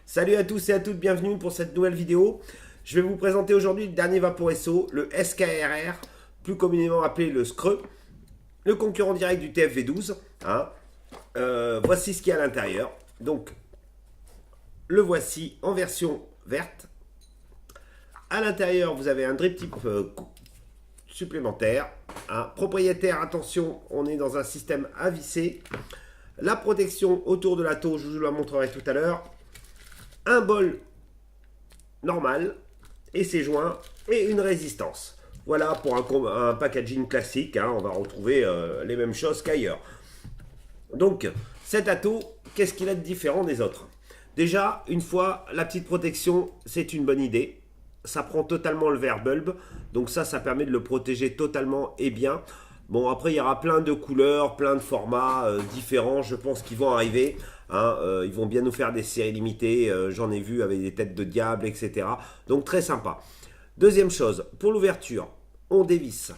Salut à tous et à toutes, bienvenue pour cette nouvelle vidéo. Je vais vous présenter aujourd'hui le dernier Vaporesso, le SKRR, plus communément appelé le SCRE, le concurrent direct du TFV12. Voici ce qu'il y a à l'intérieur. Donc, le voici en version verte. À l'intérieur, vous avez un drip type supplémentaire. Propriétaire, attention, on est dans un système à visser. La protection autour de la taux, je vous la montrerai tout à l'heure. Un bol normal et ses joints et une résistance. Voilà pour un packaging classique, on va retrouver les mêmes choses qu'ailleurs. Donc cet ato, qu'est-ce qu'il a de différent des autres? Déjà, une fois la petite protection, c'est une bonne idée. Ça prend totalement le verre bulbe, donc ça permet de le protéger totalement et bien. Bon, après, il y aura plein de couleurs, plein de formats différents, je pense, qui vont arriver. Ils vont bien nous faire des séries limitées, j'en ai vu avec des têtes de diable, etc. Donc, très sympa. Deuxième chose, pour l'ouverture, on dévisse.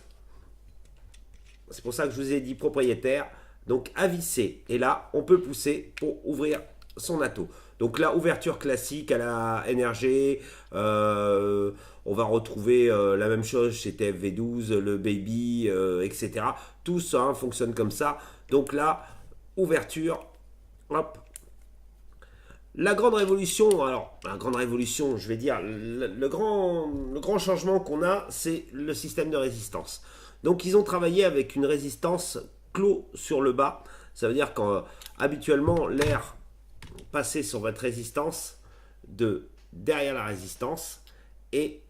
C'est pour ça que je vous ai dit propriétaire. Donc, à visser. Et là, on peut pousser pour ouvrir son ato. Donc là, ouverture classique à la NRG, on va retrouver la même chose chez TFV12, le Baby, etc. Tout ça fonctionne comme ça. Donc là, ouverture, hop. La grande révolution, alors la grande révolution, je vais dire, le grand changement qu'on a, c'est le système de résistance. Donc ils ont travaillé avec une résistance clos sur le bas. Ça veut dire qu'habituellement, l'air passer sur votre résistance de derrière la résistance et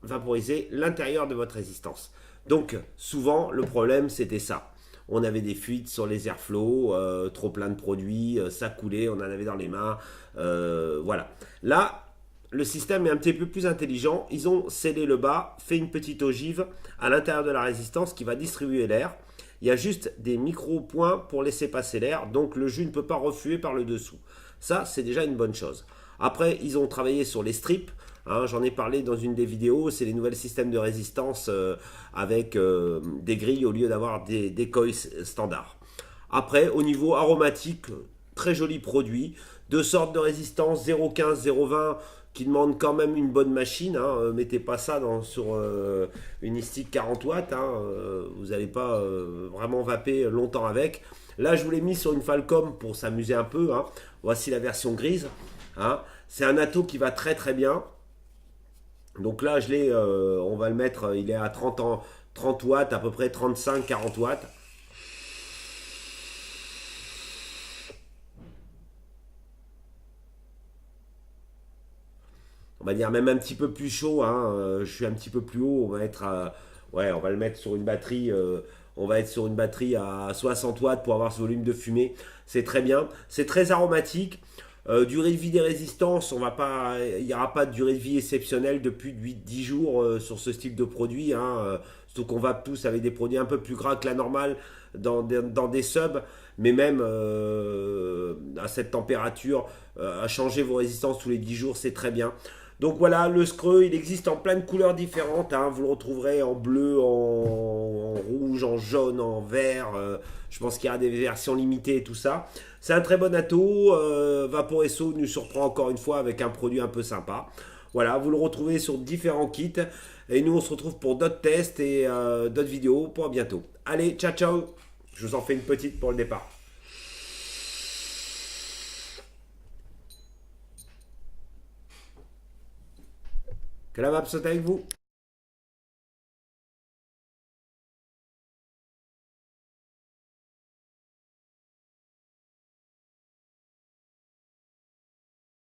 vaporiser l'intérieur de votre résistance. Donc souvent le problème c'était ça. On avait des fuites sur les airflows, trop plein de produits, ça coulait, on en avait dans les mains. Voilà. Là, le système est un petit peu plus intelligent. Ils ont scellé le bas, fait une petite ogive à l'intérieur de la résistance qui va distribuer l'air. Il y a juste des micro-points pour laisser passer l'air, donc le jus ne peut pas refluer par le dessous. Ça, c'est déjà une bonne chose. Après, ils ont travaillé sur les strips. J'en ai parlé dans une des vidéos. C'est les nouveaux systèmes de résistance avec des grilles au lieu d'avoir des coils standards. Après, au niveau aromatique, très joli produit. Deux sortes de résistance, 0,15, 0,20 qui demande quand même une bonne machine. Mettez pas ça sur une Istic 40 watts. Vous n'allez pas vraiment vaper longtemps avec. Là, je vous l'ai mis sur une Falcom pour s'amuser un peu. Voici la version grise. C'est un ato qui va très très bien. Donc là, on va le mettre, il est à 30 watts, à peu près 35-40 watts. On va dire même un petit peu plus chaud, je suis un petit peu plus haut, on va on va le mettre sur une batterie, on va être sur une batterie à 60 watts pour avoir ce volume de fumée, c'est très bien, c'est très aromatique. Durée de vie des résistances, il n'y aura pas de durée de vie exceptionnelle de plus de 8-10 jours sur ce style de produit. Surtout qu'on va tous avec des produits un peu plus gras que la normale dans des subs, mais même à cette température, à changer vos résistances tous les 10 jours, c'est très bien. Donc voilà, le Screux, il existe en plein de couleurs différentes. Vous le retrouverez en bleu, en rouge, en jaune, en vert. Je pense qu'il y aura des versions limitées et tout ça. C'est un très bon ato. Vaporesso nous surprend encore une fois avec un produit un peu sympa. Voilà, vous le retrouvez sur différents kits. Et nous, on se retrouve pour d'autres tests et d'autres vidéos pour bientôt. Allez, ciao, ciao. Je vous en fais une petite pour le départ. Que la vape saute avec vous.